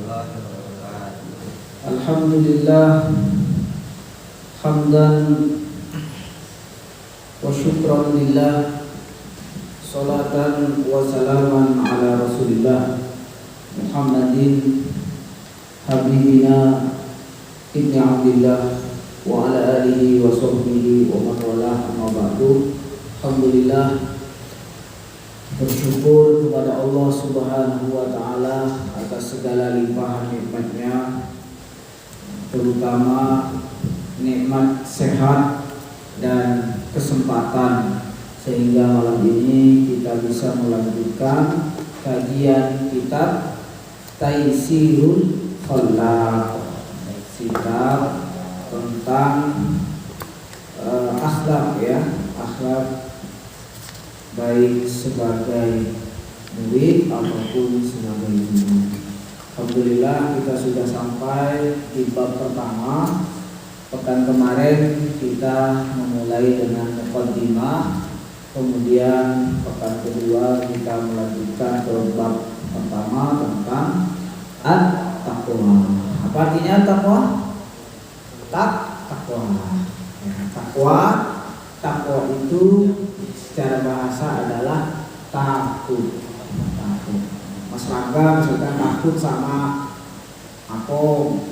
warahmatullahi wabarakatuh. Alhamdulillah hamdan wa syukran lillah, salatan wa salaman ala Rasulillah Muhammadin habibina ibni Abdillah wa ala alihi wa sahbihi wa man walah, amma ba'du. Alhamdulillah, bersyukur kepada Allah Subhanahu wa taala atas segala limpahan nikmatnya, terutama nikmat sehat dan kesempatan, sehingga malam ini kita bisa melanjutkan kajian kitab Taisirul Khalaq, kitab tentang akhlak, akhlak baik sebagai murid ataupun sebagai guru. Alhamdulillah kita sudah sampai di bab pertama. Pekan kemarin kita memulai dengan muqaddimah, kemudian pekan kedua kita melanjutkan ke bab pertama tentang at-taqwa. Apa artinya taqwa? Takwa itu secara bahasa adalah takut. Mas Rangga misalkan takut sama Apong,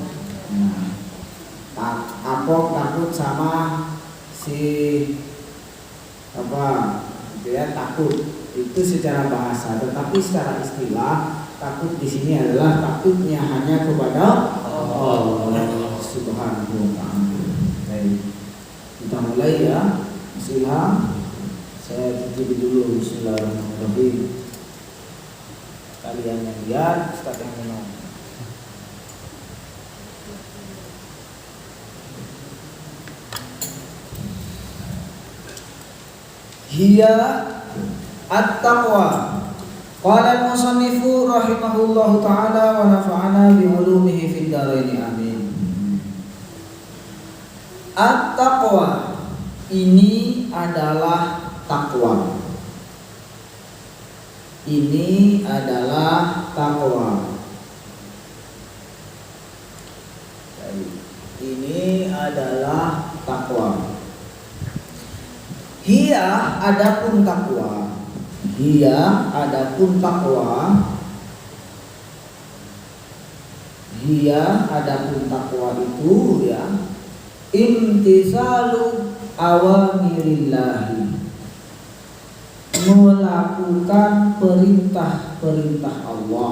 Apong takut sama si takut itu secara bahasa, tetapi secara istilah takut di sini adalah takutnya hanya kepada Allah Subhanahu wa taala. Baik, kita mulai ya. Bismillah. Saya tutup dulu. Bismillahirrahmanirrahim. Kalian yang lihat, Ustaz yang menang. Hiya at-taqwa. Qala al-musannifu rahimahullahu ta'ala wa nafa'ana bi ulumihi fid dharain, amin. At-taqwa ini adalah takwa. Ini adalah takwa. Ini adalah takwa. Hiya adapun takwa. Hiya adapun takwa. Hiya adapun takwa itu imtisalu awamirillahi, melakukan perintah-perintah Allah.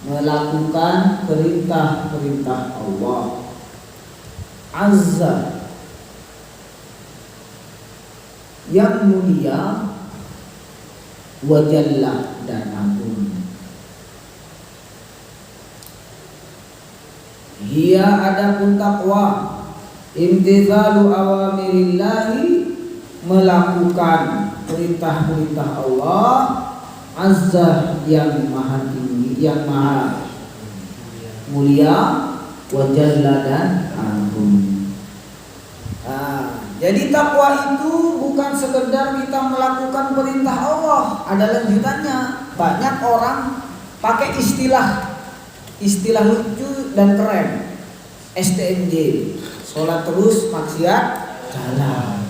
Melakukan perintah-perintah Allah Azza, yang mulia, wa jalla, dan agung. Hiya adapun takwa imtithalu awamirillahi, melakukan perintah-perintah Allah Azza, yang maha tinggi, yang maha mulia, wa jalla, dan agung. Jadi takwa itu bukan sekedar kita melakukan perintah Allah, ada lanjutannya. Banyak orang pakai istilah lucu dan keren, STMJ, sholat terus maksiat jalan.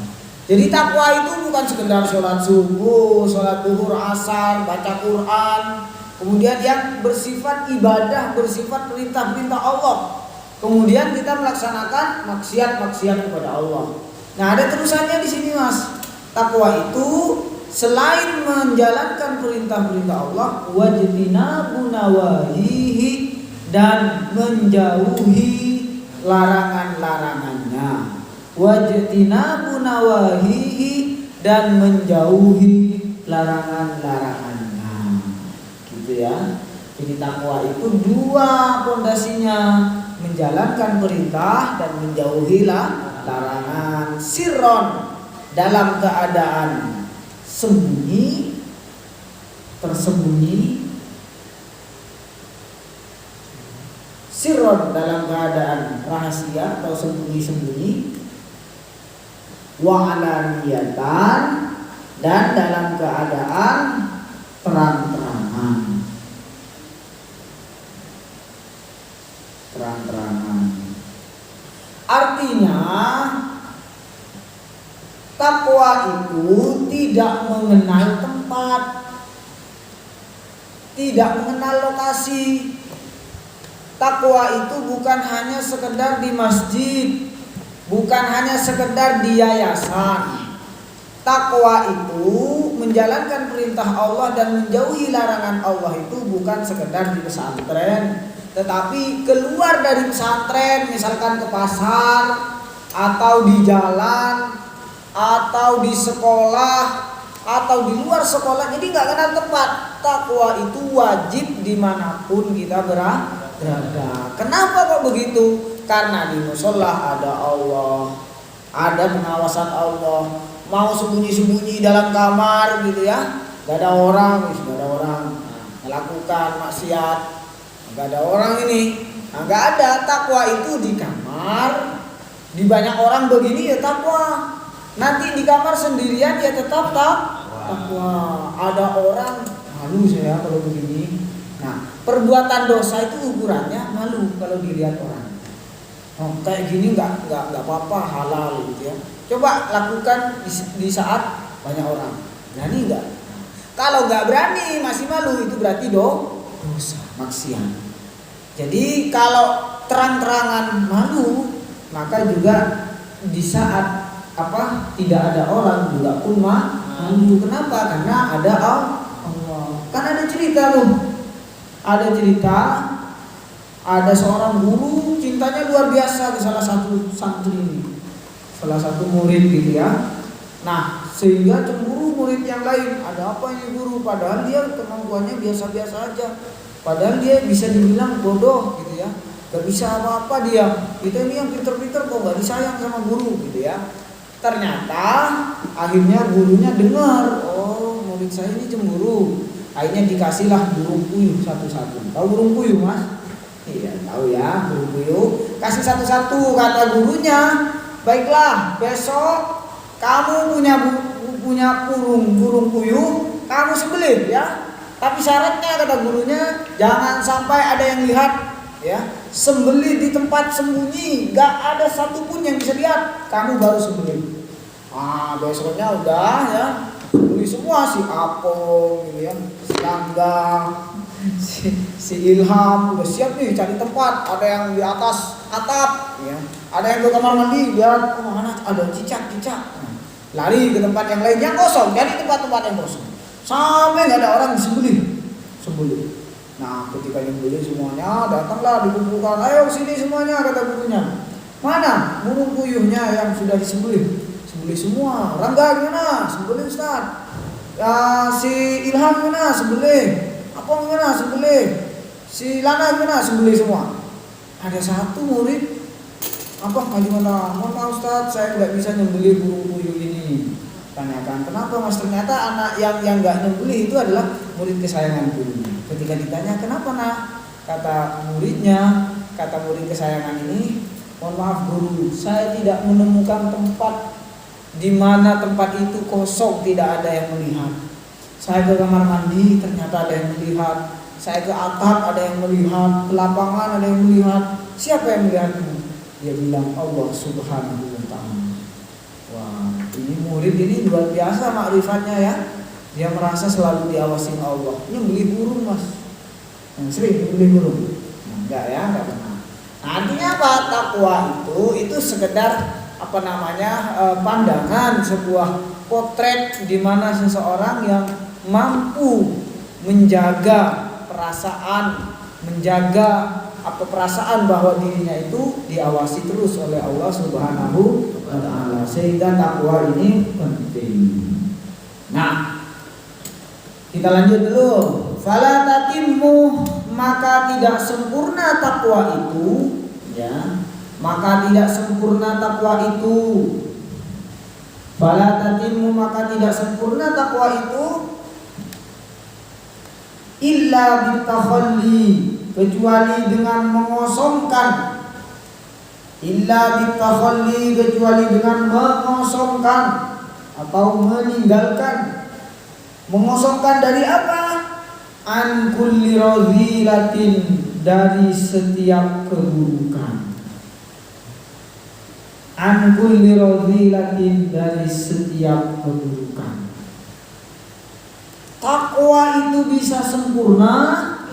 Jadi takwa itu bukan sekedar sholat subuh, sholat duhur, asar, baca Quran, kemudian yang bersifat ibadah, bersifat perintah-perintah Allah, kemudian kita melaksanakan maksiat-maksiat kepada Allah. Nah, ada terusannya di sini, Mas. Takwa itu selain menjalankan perintah-perintah Allah, wajtinabu nawahihi, dan menjauhi larangan-larangannya. Wajtinabu nawahihi, dan menjauhi larangan-larangannya. Gitu ya. Jadi takwa itu dua pondasinya, menjalankan perintah dan menjauhi larangan. Sirron, dalam keadaan sembunyi, tersembunyi. Sirron, dalam keadaan rahasia atau sembunyi-sembunyi. Wa alaniyatan, dan dalam keadaan terang-terangan. terang-terangan. Artinya takwa itu tidak mengenal tempat, tidak mengenal lokasi. Takwa itu bukan hanya sekedar di masjid, bukan hanya sekedar di yayasan. Takwa itu menjalankan perintah Allah dan menjauhi larangan Allah itu bukan sekedar di pesantren, tetapi keluar dari pesantren, misalkan ke pasar atau di jalan atau di sekolah atau di luar sekolah. Jadi nggak kenal tempat. Takwa itu wajib dimanapun kita berada. Kenapa kok begitu? Karena di mushola ada Allah, ada pengawasan Allah. Mau sembunyi-sembunyi dalam kamar gitu ya, gak ada orang, melakukan maksiat, gak ada orang ini, gak ada. Takwa itu di kamar, di banyak orang begini ya takwa. Nanti di kamar sendirian ya tetap takwa. Ada orang, malu saya kalau begini. Nah, perbuatan dosa itu ukurannya malu kalau dilihat orang. Oh, kayak gini nggak apa-apa, halal gitu ya. Coba lakukan di saat banyak orang. Berani nggak? Kalau nggak berani masih malu, itu berarti dosa, maksiat. Jadi kalau terang-terangan malu, maka juga di saat tidak ada orang juga pun malu. Kenapa? Karena ada Allah. Kan ada cerita loh. Ada cerita, ada seorang guru cintanya luar biasa ke salah satu santri ini, salah satu murid gitu ya. Nah, sehingga cemburu murid yang lain. Ada apa ini guru? Padahal dia kemampuannya biasa-biasa aja. Padahal dia bisa dibilang bodoh gitu ya. Gak bisa apa-apa dia. Kita ini yang pinter-pinter kok gak disayang sama guru gitu ya. Ternyata akhirnya gurunya dengar, oh murid saya ini cemburu. Akhirnya dikasihlah burung puyuh satu-satu. Tahu burung puyuh mas? Iya tahu ya, burung puyuh. Kasih satu-satu, kata gurunya. Baiklah, besok kamu punya burung puyuh, kamu sembelih ya. Tapi syaratnya kata gurunya, jangan sampai ada yang lihat ya. Sembelih di tempat sembunyi, gak ada satupun yang bisa lihat. Kamu baru sembelih. Besoknya udah ya. Sembelih semua, si Apong gitu ya, si Angga, si Ilham udah siap nih cari tempat. Ada yang di atas atap ya. Ada yang ke kamar mandi, lihat mana ada cicak. Lari ke tempat yang lain yang kosong, jadi tempat-tempat yang kosong. Sampai nggak ada orang disembelih. Nah, ketika disembelih semuanya datanglah dikumpulkan. Ayo sini semuanya kata gurunya. Mana burung puyuhnya yang sudah disembelih? Sembelih semua. Rangga gimana? Sembelih Ustaz. Si Ilham gimana? Sembelih. Apong gimana? Sembelih. Si Lana gimana? Sembelih semua. Ada satu murid, gimana? Mohon maaf Ustaz, saya nggak bisa nyembelih burung puyuh ini. Tanyakan kenapa mas? Ternyata anak yang nggak nyembelih itu adalah murid kesayangan gurunya. Ketika ditanya kenapa nak? Kata murid kesayangan ini, mohon maaf guru, saya tidak menemukan tempat di mana tempat itu kosong, tidak ada yang melihat. Saya ke kamar mandi, ternyata ada yang melihat. Saya ke atap, ada yang melihat. Ke lapangan, ada yang melihat. Siapa yang melihatmu? Dia bilang Allah Subhanahu wa ta'ala. Wah, ini murid ini luar biasa makrifatnya ya. Dia merasa selalu diawasin Allah. Ini beli burung mas. Yang sering beli burung. Enggak ya, enggak pernah. Nah, artinya apa? Takwa itu sekedar pandangan, sebuah potret di mana seseorang yang mampu menjaga perasaan bahwa dirinya itu diawasi terus oleh Allah Subhanahu wa ta'ala, sehingga takwa ini penting. Nah, kita lanjut dulu. Fala tatimmu, maka tidak sempurna takwa itu ya. Maka tidak sempurna takwa itu. Fala tatimmu, maka tidak sempurna takwa itu illa bitakhalli, kecuali dengan mengosongkan. Illa bitakhalli, kecuali dengan mengosongkan atau meninggalkan. Mengosongkan dari apa? An kulli radhilatin, dari setiap keburukan. An kulli radhilatin, dari setiap keburukan. Takwa itu bisa sempurna,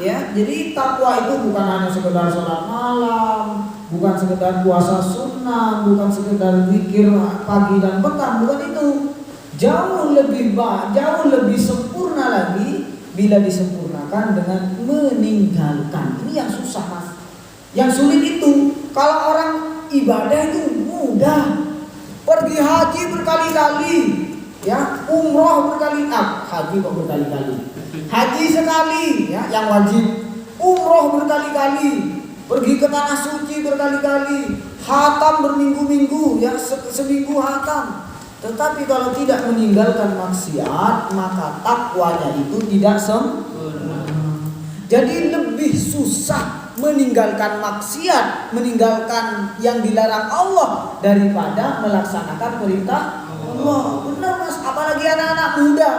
ya. Jadi takwa itu bukan hanya sekedar sholat malam, bukan sekedar puasa sunnah, bukan sekedar zikir pagi dan petang, bukan itu. Jauh lebih baik, jauh lebih sempurna lagi bila disempurnakan dengan meninggalkan. Ini yang susah, Mas. Yang sulit itu kalau orang ibadah itu mudah. Pergi haji berkali-kali, ya, umroh haji kok berkali-kali. Haji sekali, ya, yang wajib. Umroh berkali-kali, pergi ke tanah suci berkali-kali, khatam berminggu-minggu, ya, seminggu khatam. Tetapi kalau tidak meninggalkan maksiat, maka takwanya itu tidak sempurna. Jadi lebih susah meninggalkan maksiat, meninggalkan yang dilarang Allah daripada melaksanakan perintah Allah. Benar, Mas, apalagi anak-anak muda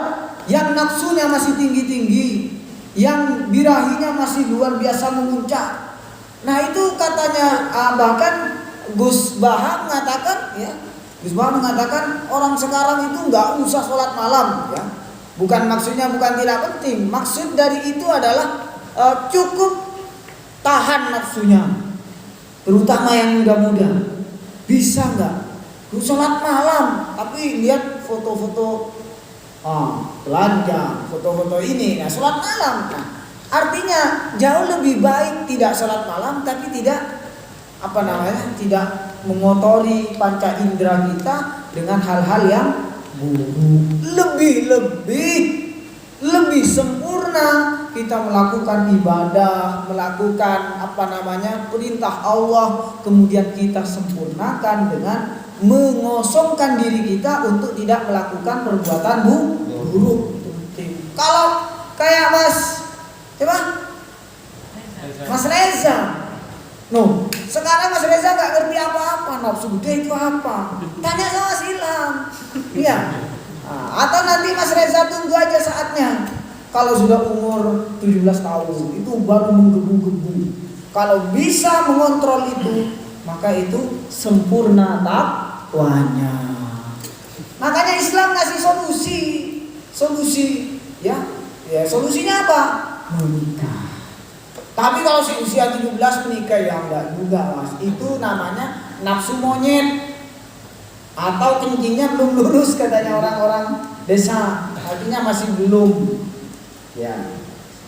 yang nafsunya masih tinggi-tinggi, yang birahinya masih luar biasa memuncak. Nah, itu katanya bahkan Gus Baha mengatakan, ya, Gus Baha mengatakan orang sekarang itu nggak usah sholat malam, ya. Bukan maksudnya bukan tidak penting. Maksud dari itu adalah cukup tahan nafsunya, terutama yang muda-muda. Bisa nggak? Sholat malam, tapi lihat foto-foto belanja, foto-foto ini. Nah, sholat malam. Nah, artinya jauh lebih baik tidak sholat malam, tapi tidak tidak mengotori panca indera kita dengan hal-hal yang buruk. Lebih sempurna kita melakukan ibadah, melakukan perintah Allah, kemudian kita sempurnakan dengan mengosongkan diri kita untuk tidak melakukan perbuatan buruk. Kalau kayak Mas Reza, sekarang Mas Reza nggak ngerti apa-apa, nafsu gede itu apa? Tanya sama Silam, iya. Atau nanti Mas Reza tunggu aja saatnya. Kalau sudah umur 17 tahun itu baru menggebu-gebu. Kalau bisa mengontrol itu, maka itu sempurna takwanya. Makanya Islam ngasih solusi, ya. Solusinya apa? Menikah. Tapi kalau usia 17 menikah, ya enggak juga, Mas. Itu namanya nafsu monyet. Atau kencingnya belum lurus katanya orang-orang desa, artinya masih belum, ya.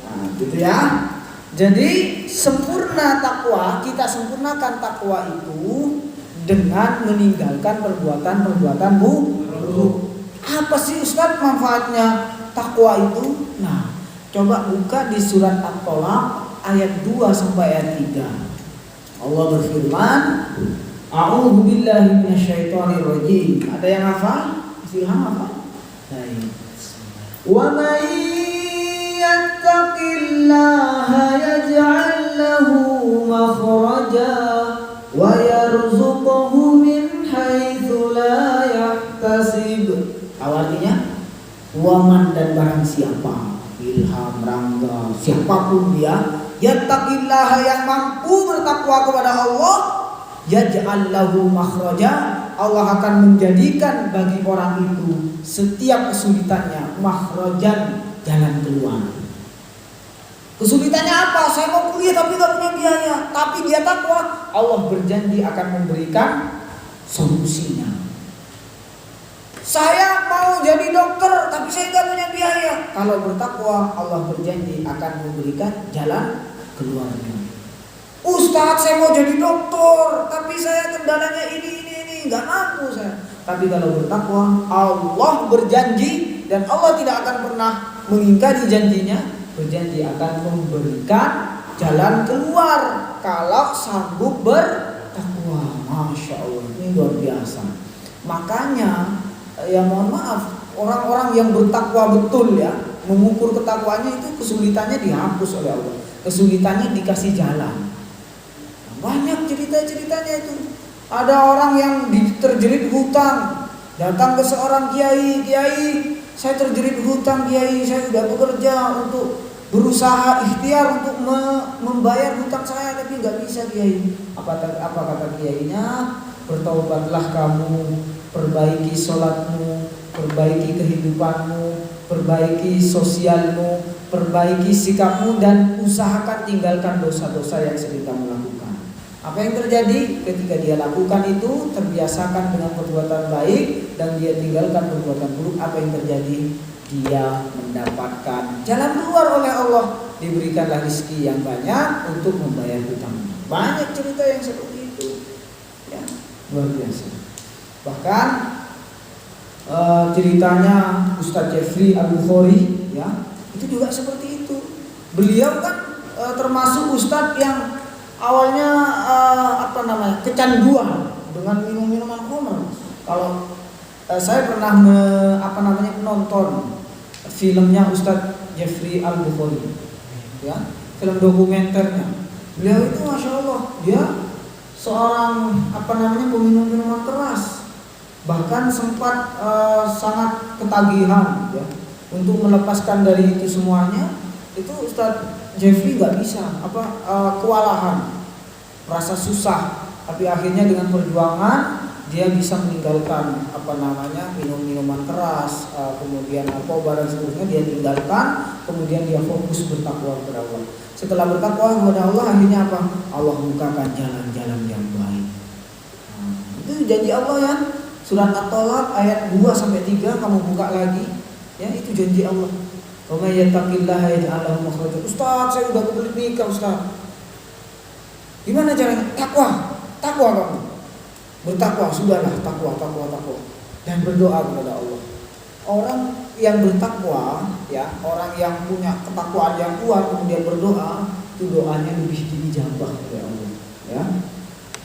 Nah, gitu ya. Jadi sempurna takwa, kita sempurnakan takwa itu dengan meninggalkan perbuatan-perbuatan buruk. Apa sih, Ustaz, manfaatnya takwa itu? Nah, coba buka di surat At-Tolaq ayat 2 sampai ayat 3. Allah berfirman, A'udzu billahi minasyaitonir rajim. Ada yang hafal? Silahkan hafal. Baik. Wa may yattaqillaha yaj'al lahu makhraja wa yarzuqhu min haitsu la yahtasib. Artinya, waman dan barang siapa, Ilham, Rangga, siapapun dia, yattaqillaha, yang mampu bertakwa kepada Allah, yaj'al lahu makhraja, Allah akan menjadikan bagi orang itu setiap kesulitannya makhrajan, jalan keluar. Kesulitannya apa? Saya mau kuliah tapi gak punya biaya. Tapi dia takwa, Allah berjanji akan memberikan solusinya. Saya mau jadi dokter tapi saya gak punya biaya. Kalau bertakwa, Allah berjanji akan memberikan jalan keluarnya. Ustaz, saya mau jadi dokter, tapi saya kendalanya ini, nggak mampu saya. Tapi kalau bertakwa, Allah berjanji, dan Allah tidak akan pernah mengingkari janjinya, berjanji akan memberikan jalan keluar kalau sanggup bertakwa. Masya Allah, ini luar biasa. Makanya, ya mohon maaf, orang-orang yang bertakwa betul, ya, mengukur ketakwaannya itu kesulitannya dihapus oleh Allah, kesulitannya dikasih jalan. Banyak cerita-ceritanya itu. Ada orang yang terjerit hutang, datang ke seorang kiai, saya terjerit hutang kiai, saya sudah bekerja untuk berusaha ikhtiar untuk membayar hutang saya, tapi nggak bisa Kiai. Apa kata kiainya? Bertaubatlah kamu, perbaiki sholatmu, perbaiki kehidupanmu, perbaiki sosialmu, perbaiki sikapmu, dan usahakan tinggalkan dosa-dosa yang sering kamu lakukan. Apa yang terjadi ketika dia lakukan itu, terbiasakan dengan perbuatan baik dan dia tinggalkan perbuatan buruk, apa yang terjadi? Dia mendapatkan jalan keluar oleh Allah, diberikanlah rezeki yang banyak untuk membayar hutang. Banyak cerita yang seperti itu, ya, luar biasa. Bahkan ceritanya Ustadz Jeffrey Al-Bukhari, ya, itu juga seperti itu. Beliau kan termasuk Ustadz yang awalnya kecanduan dengan minuman khamr. Kalau saya pernah menonton filmnya Ustadz Jeffrey Al-Bukhari, ya, film dokumenternya. Beliau itu masya Allah, dia seorang peminum minuman keras, bahkan sempat sangat ketagihan, ya, untuk melepaskan dari itu semuanya. Itu Ustadz Jeffrey nggak bisa, kewalahan, merasa susah, tapi akhirnya dengan perjuangan dia bisa meninggalkan minum minuman keras, kemudian narkoba dan seterusnya dia tinggalkan, kemudian dia fokus bertakwa kepada Allah. Setelah bertakwa kepada Allah, akhirnya apa? Allah bukakan jalan-jalan yang baik. Itu janji Allah, ya. Surat At-Talaq ayat 2-3 kamu buka lagi, ya, itu janji Allah. Wa may yattaqillaha yaj'al lahu makhraja. Ustaz, saya udah kebelet nikah, Ustaz. Gimana caranya? Takwa kamu. Bertakwa, sudahlah, takwa. Dan berdoa kepada Allah. Orang yang bertakwa, ya, orang yang punya ketakwaan yang kuat kemudian berdoa, itu doanya lebih dijabah oleh Allah, ya.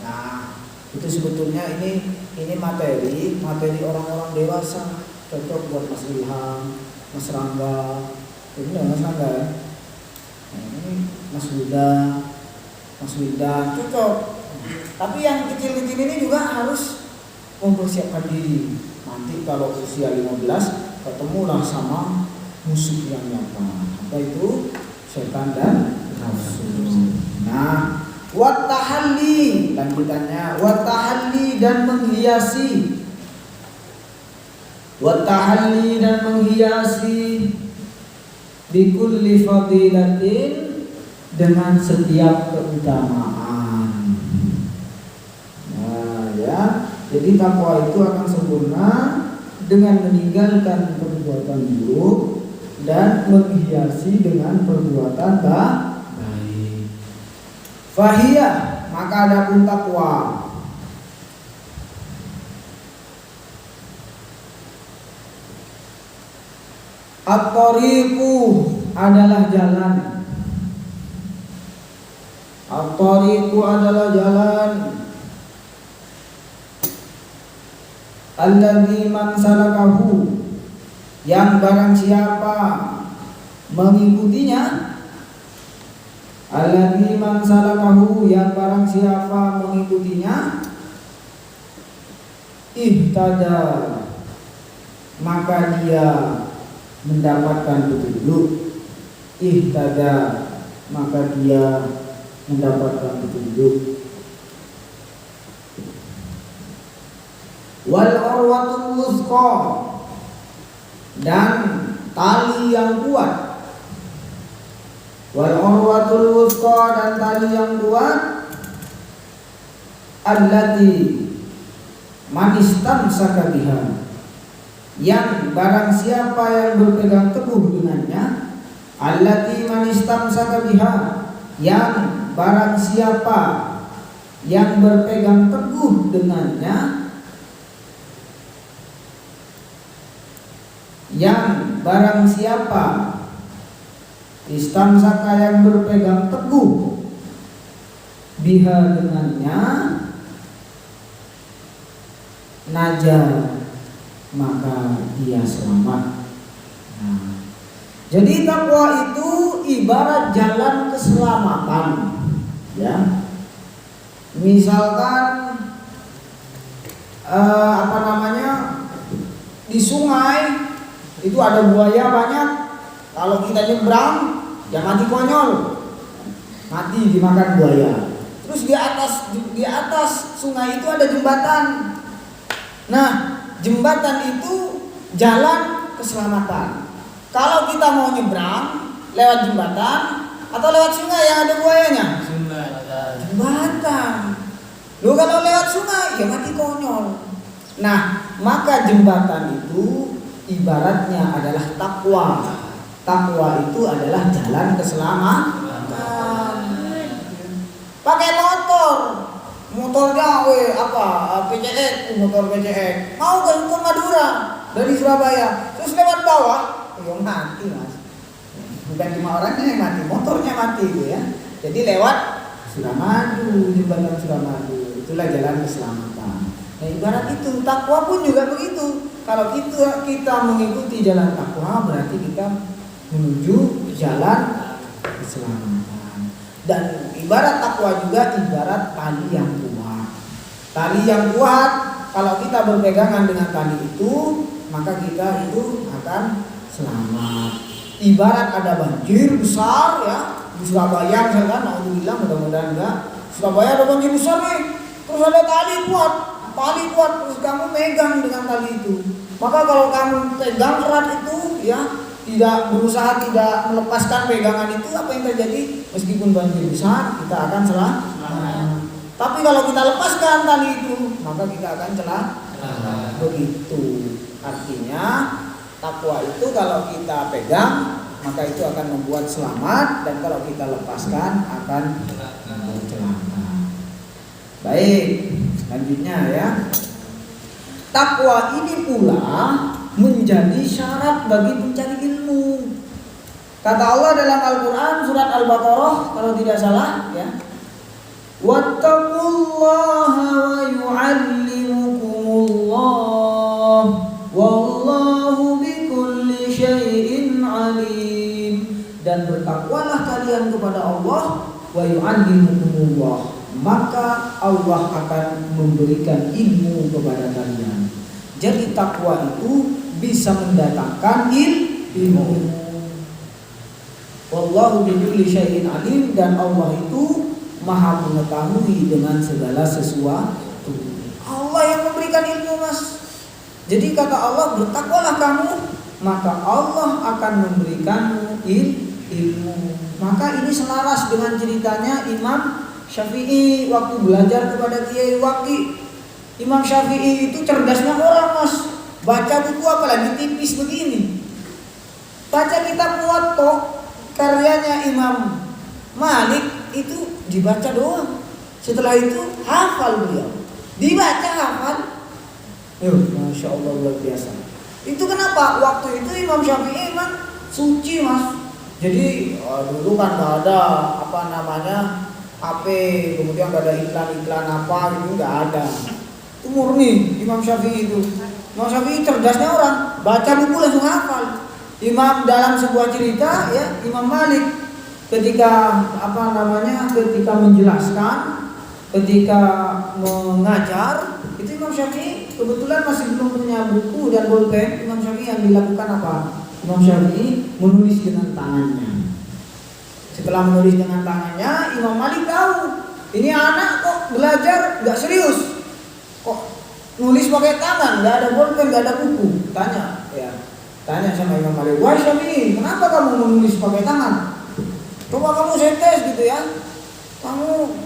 Nah, itu sebetulnya ini materi orang-orang dewasa, cocok buat Mas Ilham, Mas Rangga, ini Mas Rangga, ya. Nah, ini Mas Huda, Mas Wildan, cocok. Tapi yang kecil-kecil ini juga harus mempersiapkan diri. Nanti kalau usia 15 ketemulah sama musuh yang nyata. Apa itu? Setan dan nafsu. Nah, wattahalli, lanjutannya wattahalli dan menghiasi. Wattahalli dan menghiasi bikulli fadilatin, dengan setiap keutamaan. Nah, ya, jadi takwa itu akan sempurna dengan meninggalkan perbuatan buruk dan menghiasi dengan perbuatan baik. Fahiyah, maka adapun takwa at-thariqu adalah jalan. At-thariqu adalah jalan. Alladzi man salakahu, yang barang siapa mengikutinya. Alladzi man salakahu, yang barang siapa mengikutinya. Ihtada, maka dia mendapatkan petunjuk. Ihtada, maka dia mendapatkan petunjuk. Wal urwatul wuthqa, dan tali yang kuat. Wal urwatul wuthqa, dan tali yang kuat. Allati man istamsaka biha, yang barang siapa yang berpegang teguh dengannya. Allati man istamsaka biha, yang barang siapa yang berpegang teguh dengannya. Yang barang siapa istamsaka, yang berpegang teguh biha dengannya, naja, maka dia selamat. Nah, jadi takwa itu ibarat jalan keselamatan, ya. Misalkan di sungai itu ada buaya banyak. Kalau kita nyebrang Dia mati konyol, mati dimakan buaya. Terus di atas sungai itu ada jembatan. Nah, jembatan itu jalan keselamatan. Kalau kita mau nyebrang lewat jembatan atau lewat sungai yang ada buayanya? Jembatan. Lu kalau lewat sungai ya mati konyol. Nah, maka jembatan itu ibaratnya adalah takwa. Takwa itu adalah jalan keselamatan. Pakai motornya motor PCX. Mau ke Madura dari Surabaya, terus lewat bawah, ya mati mas. Bukan cuma orangnya yang mati, motornya mati itu ya. Jadi lewat Suramadu, jembatan Suramadu, itulah jalan keselamatan. Nah ibarat itu, takwa pun juga begitu. Kalau kita mengikuti jalan takwa, berarti kita menuju jalan keselamatan. Dan ibarat takwa juga ibarat tali yang kuat. Tali yang kuat, kalau kita berpegangan dengan tali itu, maka kita itu akan selamat. Ibarat ada banjir besar ya di Surabaya misalkan, alhamdulillah mudah-mudahan enggak. Surabaya ada banjir besar nih, terus ada tali kuat, terus kamu megang dengan tali itu. Maka kalau kamu pegang erat itu ya, tidak berusaha tidak melepaskan pegangan itu, apa yang terjadi? Meskipun banjir besar, kita akan selamat. Tapi kalau kita lepaskan tali itu, maka kita akan celaka. Begitu. Artinya takwa itu kalau kita pegang, maka itu akan membuat selamat, dan kalau kita lepaskan akan membuat celaka. Baik, selanjutnya ya. Takwa ini pula menjadi syarat bagi pencari ilmu. Kata Allah dalam Al-Quran surat Al-Baqarah kalau tidak salah ya, wattaqullaha wa yu'allimukumullah wallahu bikulli syai'in alim. Dan bertakwalah kalian kepada Allah, wa yu'allimukumullah, maka Allah akan memberikan ilmu kepada kalian. Jadi takwa itu bisa mendatangkan ilmu. Wallahu bikulli syai'in alim, dan Allah itu maha mengetahui dengan segala sesuatu. Allah yang memberikan ilmu mas. Jadi kata Allah, bertakwalah kamu, maka Allah akan memberikanmu ilmu. Maka ini selaras dengan ceritanya Imam Syafi'i waktu belajar kepada Kiai Waqi. Imam Syafi'i itu cerdasnya orang mas. Baca buku apalagi tipis begini. Baca kitab Muwatta karyanya Imam Malik itu dibaca doang. Setelah itu hafal beliau. Dibaca hafal. Masya Allah luar biasa. Itu kenapa? Waktu itu Imam Syafi'i memang suci mas. Jadi dulu kan gak ada HP, kemudian gak ada iklan-iklan apa gitu, gak ada. Itu murni Imam Syafi'i itu. Imam Syafi'i cerdasnya orang, baca buku langsung hafal. Imam dalam sebuah cerita ya, Imam Malik ketika ketika menjelaskan, ketika mengajar, itu Imam Syafi'i kebetulan masih belum punya buku dan bolpen. Imam Syafi'i yang dilakukan apa? Imam Syafi'i menulis dengan tangannya. Setelah menulis dengan tangannya, Imam Malik tahu ini anak kok belajar nggak serius, kok nulis pakai tangan, nggak ada bolpen, nggak ada buku. Tanya sama Imam Malik, wah Syafi'i, kenapa kamu menulis pakai tangan? Coba kamu saya tes gitu ya, kamu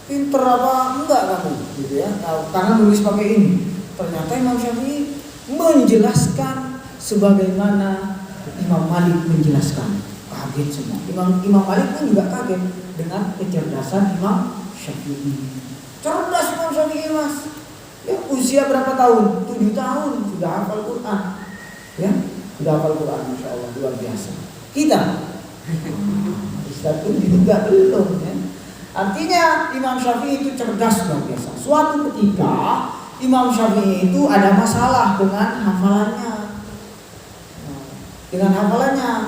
pinter apa enggak kamu gitu ya, karena nulis pakai ini. Ternyata Imam Syafi'i menjelaskan sebagaimana Imam Malik menjelaskan. Kaget semua. Imam Malik pun juga kaget dengan kecerdasan Imam Syafi'i. Cerdas Imam Syafi'i mas. Ya, usia berapa tahun? 7 tahun sudah hafal Quran. Ya, sudah hafal Quran, Masya Allah, luar biasa. Kita Ustaz pun juga belum ya. Artinya Imam Syafi'i itu cerdas luar biasa. Suatu ketika Imam Syafi'i itu ada masalah dengan hafalannya.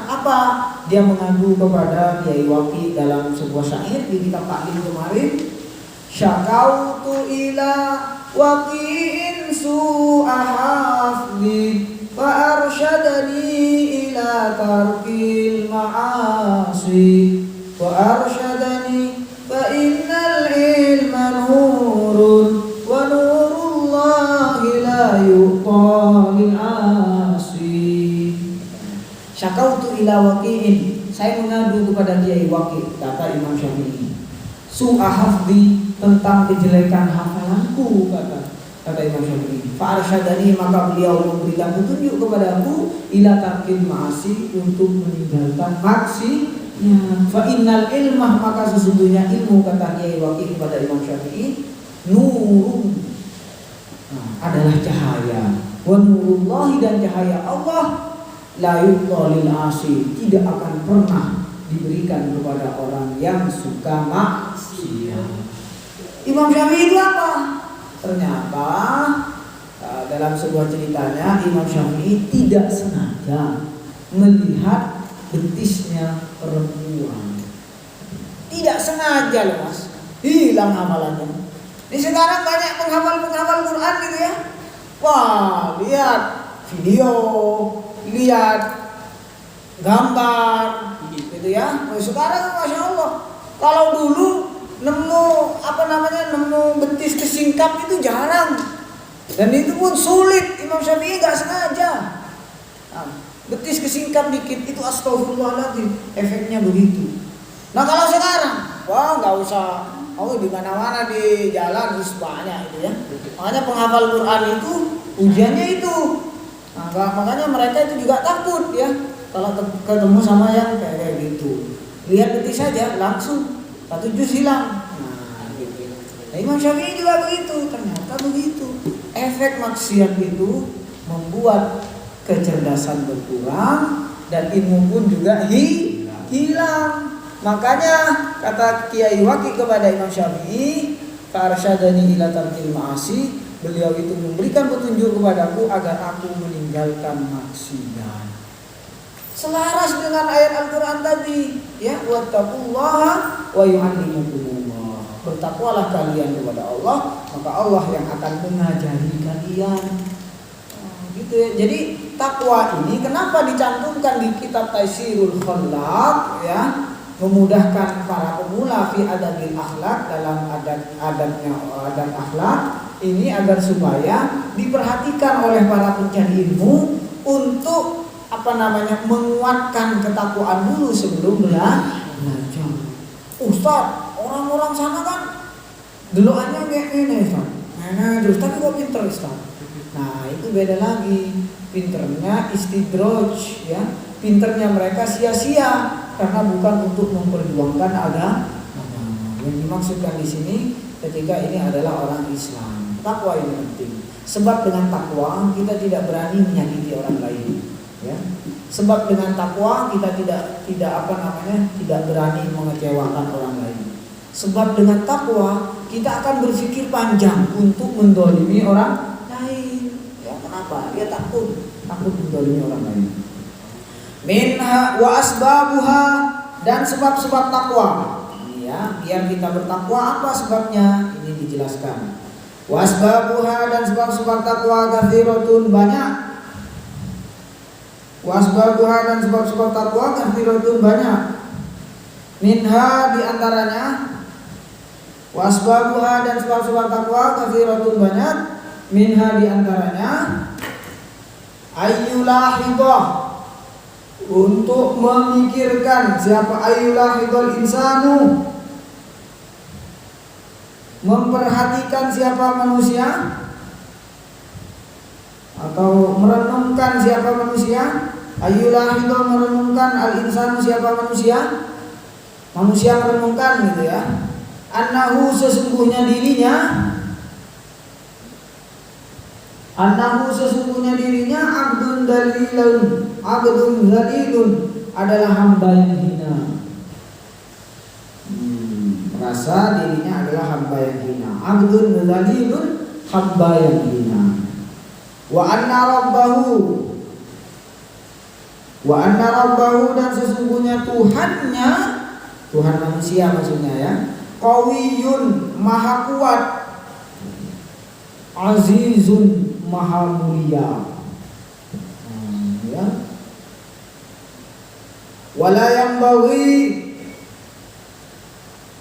Apa? Dia mengadu kepada Kiai Waqi dalam sebuah syair di kitab taklim kemarin. Syakautu ila waqi'in su'a hafdi fa arsyadani ila ila tarkil ma'asi wa arsyadani fa innal ilma nurun wa nurullahi la yuqalil asi. Syakautu ila waqi'in, saya mengadu kepada Kiai Waqi', kata Imam Syafi'i, su'a hafdi, tentang kejelekan hafalanku, kata Imam Syafi'i. Fa arsyadani, maka beliau memberikan petunjuk kepadaku ila tarkil ma'asi, untuk meninggalkan maksiat. Fa innal ilmah, maka sesungguhnya ilmu, kata Kiai Waqi' kepada Imam Syafi'i, nurun, adalah cahaya, wa nurullahi, dan cahaya Allah, la yuqalil asi, tidak akan pernah diberikan kepada orang yang suka maksiat. Imam Syafi'i itu apa? Ternyata dalam sebuah ceritanya Imam Syafi'i tidak sengaja melihat betisnya perempuan. Tidak sengaja loh mas, hilang amalannya. Ini sekarang banyak penghafal Quran gitu ya. Wah, lihat video, lihat gambar gitu ya. Sekarang Masya Allah, kalau dulu nemu betis kesingkap itu jarang, dan itu pun sulit. Imam Syafi'i gak sengaja. Betis kesingkap dikit itu astagfirullahaladzim, efeknya begitu. Nah kalau sekarang, wah nggak usah. Di mana-mana di jalan terus banyak itu ya. Makanya penghafal Quran itu ujiannya itu. Makanya mereka itu juga takut ya kalau ketemu sama yang kayak gitu. Lihat betis saja langsung satu juz hilang. Gitu. Nah, Imam Syafi'i juga begitu. Ternyata begitu. Efek maksiat itu membuat kecerdasan berkurang dan ilmu pun juga hilang. Makanya kata Kiai Waqi' kepada Imam Syafi'i, farsyadani ila tarkil ma'asi, beliau itu memberikan petunjuk kepadaku agar aku meninggalkan maksiat. Selaras dengan ayat Al-Qur'an tadi, ya, wattaqullaha wa yu'allimukumullah. Bertakwalah kalian kepada Allah, maka Allah yang akan mengajari kalian. Gitu ya. Jadi takwa ini kenapa dicantumkan di kitab Taisirul Khallaq ya? Memudahkan para pemula fi adabil akhlak, dalam adab akhlak ini, agar supaya diperhatikan oleh para pencari ilmu untuk menguatkan ketakwaan dulu sebelum belajar. Ustaz, orang-orang sana kan deloannya kayak gini Ustaz. Terus tapi kok pinter Ustaz? Nah, itu beda lagi. Pinternya istidraj ya. Pinternya mereka sia-sia karena bukan untuk memperjuangkan agama. Yang dimaksudkan di sini ketika ini adalah orang Islam. Takwa ini penting. Sebab dengan takwa kita tidak berani menyakiti orang lain, ya. Sebab dengan takwa kita tidak berani mengecewakan orang lain. Sebab dengan takwa kita akan berpikir panjang untuk mendolimi orang lain. Ya, kenapa? Dia takut mendolimi orang lain. Minha wa asbabuha, dan sebab-sebab takwa. Ini ya, biar kita bertakwa apa sebabnya? Ini dijelaskan. Wa asbabuha, dan sebab-sebab takwa katsiratun, banyak. Wa asbabuha, dan sebab-sebab takwa katsiratun, banyak. Minha, diantaranya. Wa asbabuha, dan sebab-sebab takwa katsiratun, banyak. Minha, diantaranya. Ayyulahidah, untuk memikirkan siapa ayyulahidul insanu, memperhatikan siapa manusia, atau merenungkan siapa manusia. Ayyulahidul, merenungkan, al-insanu, siapa manusia. Manusia merenungkan gitu ya. Annahu, sesungguhnya dirinya. Annahu, sesungguhnya dirinya abdun dalilun, adalah hamba yang hina. Merasa dirinya adalah hamba yang hina. Abdun dalilun, hamba yang hina. Wa anna rabbahu, dan sesungguhnya Tuhannya, Tuhan manusia maksudnya ya, qawiyun, maha kuat, azizun, maha mulia. Ya. Wala yanbaghi,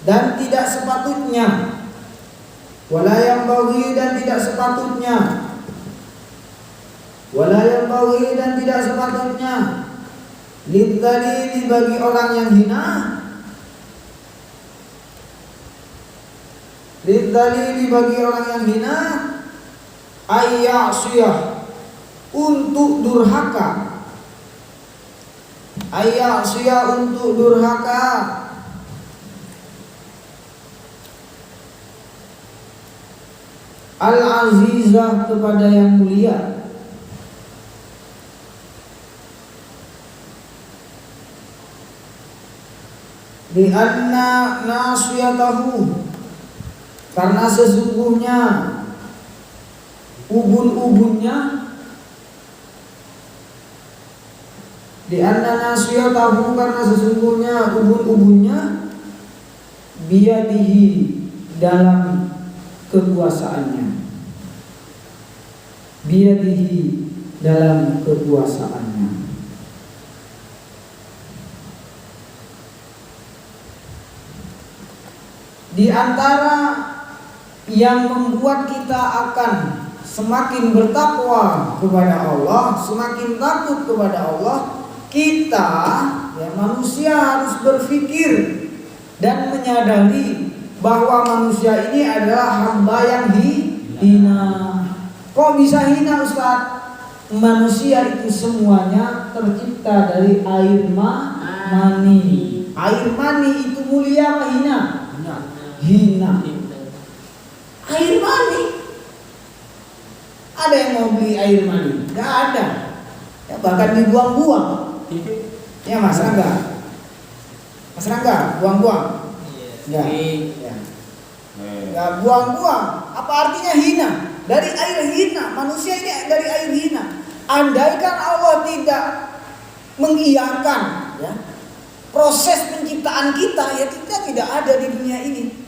dan tidak sepatutnya. Wala yanbaghi, dan tidak sepatutnya. Wala yanbaghi, dan tidak sepatutnya. Lidzalili, bagi orang yang hina. Lidzalili, bagi orang yang hina. Ayyasiyah, untuk durhaka. Ayyasiyah, untuk durhaka. Al-azizah, kepada yang mulia. Lianna nasiyatahu, karena sesungguhnya ubun-ubunnya. Lianna nasiyatahu, karena sesungguhnya ubun-ubunnya. Biyadihi, dalam kekuasaannya. Biyadihi, dalam kekuasaannya. Di antara yang membuat kita akan semakin bertakwa kepada Allah, semakin takut kepada Allah, kita ya manusia harus berpikir dan menyadari bahwa manusia ini adalah hamba yang hina. Kok bisa hina, Ustaz? Manusia itu semuanya tercipta dari air mani. Air mani itu mulia apa hina? Hina. Air mani. Ada yang mau beli air mani? Gak ada. Ya, bahkan dibuang-buang. Ya Mas Rangga. Mas Rangga, buang-buang. Ya. Ya, buang-buang. Apa artinya hina? Dari air hina. Manusia ini dari air hina. Andaikan Allah tidak mengiyakan ya, proses penciptaan kita, ya kita tidak ada di dunia ini.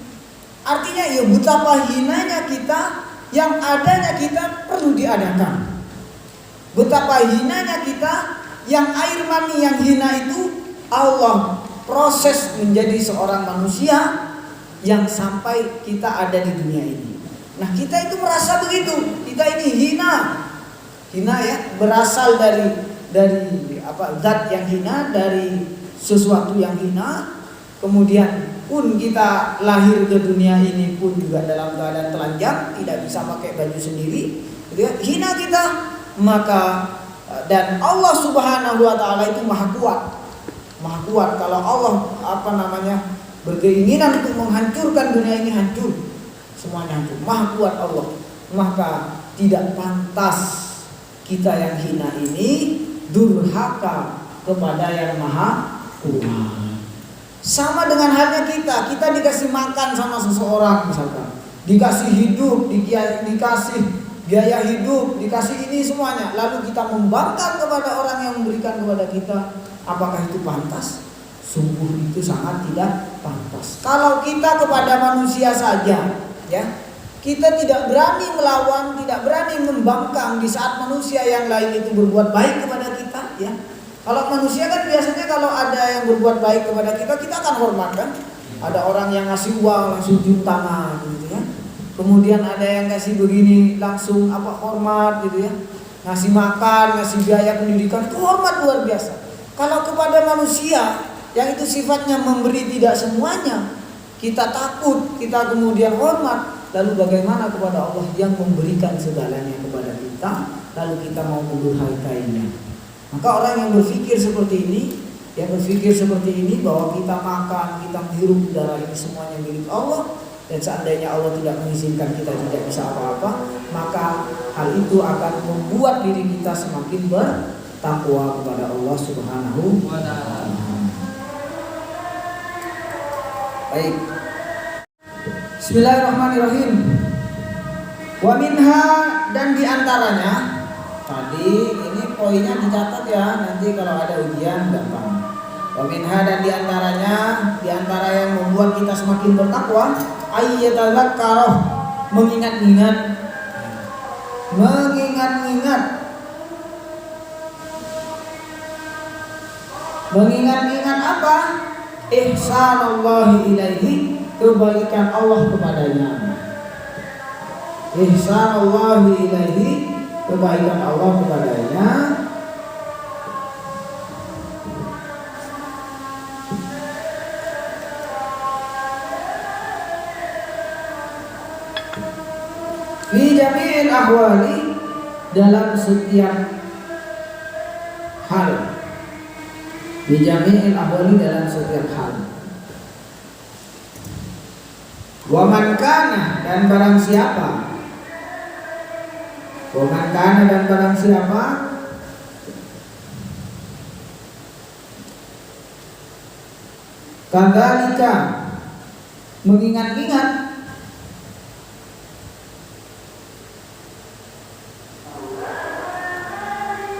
Artinya ya betapa hinanya kita, yang adanya kita perlu diadakan. Betapa hinanya kita, yang air mani yang hina itu Allah proses menjadi seorang manusia yang sampai kita ada di dunia ini. Nah kita itu merasa begitu, kita ini hina ya, berasal dari apa, zat yang hina, dari sesuatu yang hina. Kemudian pun kita lahir ke dunia ini pun juga dalam keadaan telanjang, tidak bisa pakai baju sendiri, gitu ya. Hina kita, maka dan Allah Subhanahu wa taala itu maha kuat. Maha kuat. Kalau Allah berkeinginan untuk menghancurkan dunia ini, hancur. Semuanya hancur. Maha kuat Allah. Maka tidak pantas kita yang hina ini durhaka kepada yang maha kuat. Sama dengan halnya kita dikasih makan sama seseorang misalkan, dikasih hidup, dikasih biaya hidup, dikasih ini semuanya, lalu kita membangkang kepada orang yang memberikan kepada kita, apakah itu pantas? Sungguh itu sangat tidak pantas. Kalau kita kepada manusia saja, ya, kita tidak berani melawan, tidak berani membangkang di saat manusia yang lain itu berbuat baik kepada kita, ya. Kalau manusia kan biasanya kalau ada yang berbuat baik kepada kita, kita akan hormat kan. Ada orang yang ngasih uang langsung cium tangan gitu ya. Kemudian ada yang kasih begini langsung hormat gitu ya. Ngasih makan, ngasih biaya pendidikan, itu hormat luar biasa. Kalau kepada manusia yang itu sifatnya memberi tidak semuanya, kita takut, kita kemudian hormat. Lalu bagaimana kepada Allah yang memberikan segalanya kepada kita, lalu kita mau mendurhakainya? Maka orang yang berpikir seperti ini, bahwa kita makan, kita menghirup udara ini semuanya milik Allah, dan seandainya Allah tidak mengizinkan kita tidak bisa apa-apa, maka hal itu akan membuat diri kita semakin bertakwa kepada Allah Subhanahu wa taala. Baik. Bismillahirrahmanirrahim. Wa minha, dan diantaranya, tadi ini poinnya dicatat ya, nanti kalau ada ujian gampang. Wa minha, dan diantaranya, diantara yang membuat kita semakin bertakwa, ayyatadzakkarah, mengingat-ingat, Mengingat-ingat apa? Ihsanallahi ilaihi, kebaikan Allah kepadanya. Ihsanallahi ilaihi, kebaikan Allah kepadanya. Fi jami'il ahwali, dalam setiap hal. Fi jami'il ahwali, dalam setiap hal. Wa man kana, dan barang siapa. Wa man kana, dan barang siapa. Kadzalika, mengingat-ingat.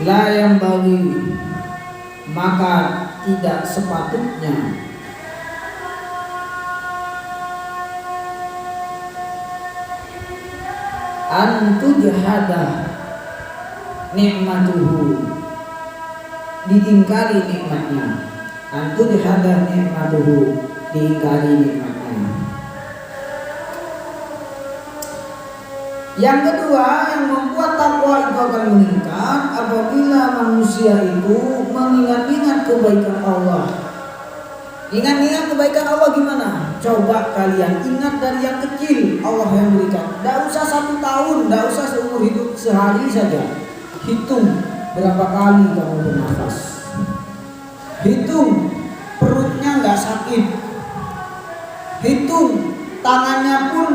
La yang bagi, maka tidak sepatutnya. Antujhada nikmatuhu, diingkari nikmatnya. Antujhada nikmatuhu, diingkari nikmatnya. Yang kedua, yang membuat takwa itu akan meningkat apabila manusia itu mengingat-ingat kebaikan Allah. Ingat-ingat kebaikan Allah gimana? Coba kalian ingat dari yang kecil Allah yang berikan. Tidak usah 1 tahun, tidak usah seumur hidup, sehari saja. Hitung berapa kali kamu bernafas. Hitung perutnya nggak sakit. Hitung tangannya pun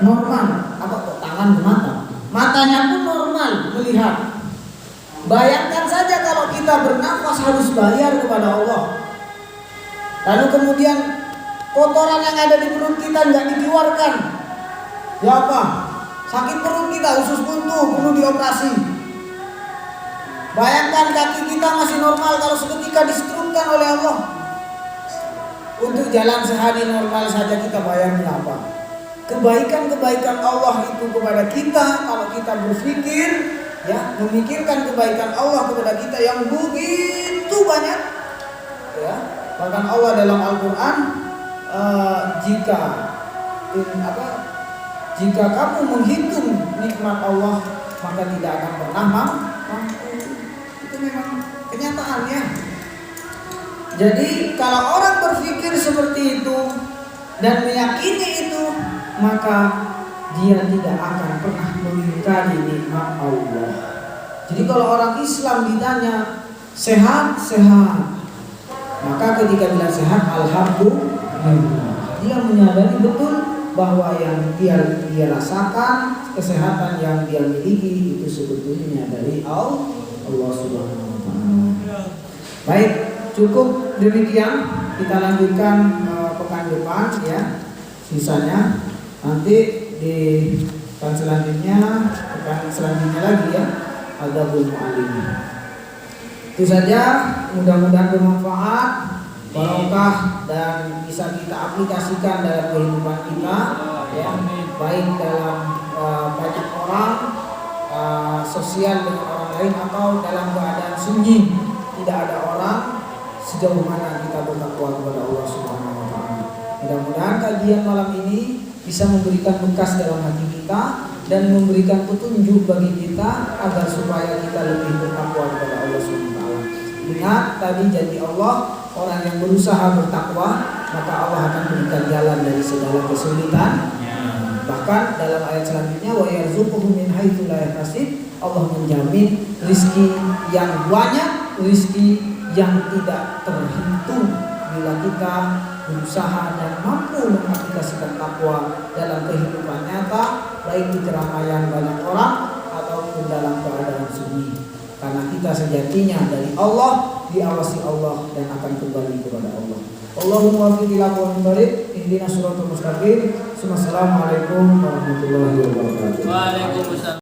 normal. Apa kok tangan ke mata? Matanya pun normal melihat. Bayangkan saja kalau kita bernafas harus bayar kepada Allah. Lalu kemudian kotoran yang ada di perut kita nggak dikeluarkan. Ya apa? Sakit perut kita, usus buntu, perlu dioperasi. Bayangkan kaki kita masih normal, kalau seketika disetrumkan oleh Allah. Untuk jalan sehari normal saja kita bayangin apa? Kebaikan-kebaikan Allah itu kepada kita, kalau kita berpikir, ya, memikirkan kebaikan Allah kepada kita yang begitu banyak, ya. Bahkan Allah dalam Al-Quran, jika kamu menghitung nikmat Allah, maka tidak akan pernah mampu. Itu memang kenyataannya. Jadi kalau orang berpikir seperti itu dan meyakini itu, maka dia tidak akan pernah mengingkari nikmat Allah. Jadi kalau orang Islam ditanya sehat, maka ketika bilang sehat, alhamdulillah, dia menyadari betul bahwa yang dia rasakan, kesehatan yang dia miliki itu sebetulnya dari Allah Subhanahu wa taala. Baik, cukup demikian. Kita lanjutkan pekan depan, ya. Sisanya nanti di pekan selanjutnya lagi, ya. Adabul Mu'allim. Itu saja, mudah-mudahan bermanfaat, barokah, dan bisa kita aplikasikan dalam kehidupan kita, ya, baik dalam banyak orang, sosial dengan orang lain, atau dalam keadaan sunyi, tidak ada orang, sejauh mana kita bertakwa kepada Allah Subhanahu wa taala. Mudah-mudahan kajian malam ini bisa memberikan bekas dalam hati kita dan memberikan petunjuk bagi kita agar supaya kita lebih bertakwa kepada Allah Subhanahu wa taala. Ingat tadi janji Allah, orang yang berusaha bertakwa maka Allah akan berikan jalan dari segala kesulitan. Bahkan dalam ayat selanjutnya, wa yarzuquhu min haitsu la yahtasib, Allah menjamin rizki yang banyak, rizki yang tidak terhitung bila kita berusaha dan mampu mengaplikasikan takwa dalam kehidupan nyata, baik di keramaian banyak orang ataupun dalam keadaan sunyi. Karena kita sejatinya dari Allah, diawasi Allah, dan akan kembali kepada Allah. Allahumma waffiq ila aqwamit thoriq, ihdinas siratal mustaqim. Assalamualaikum warahmatullahi wabarakatuh. Waalaikumsalam.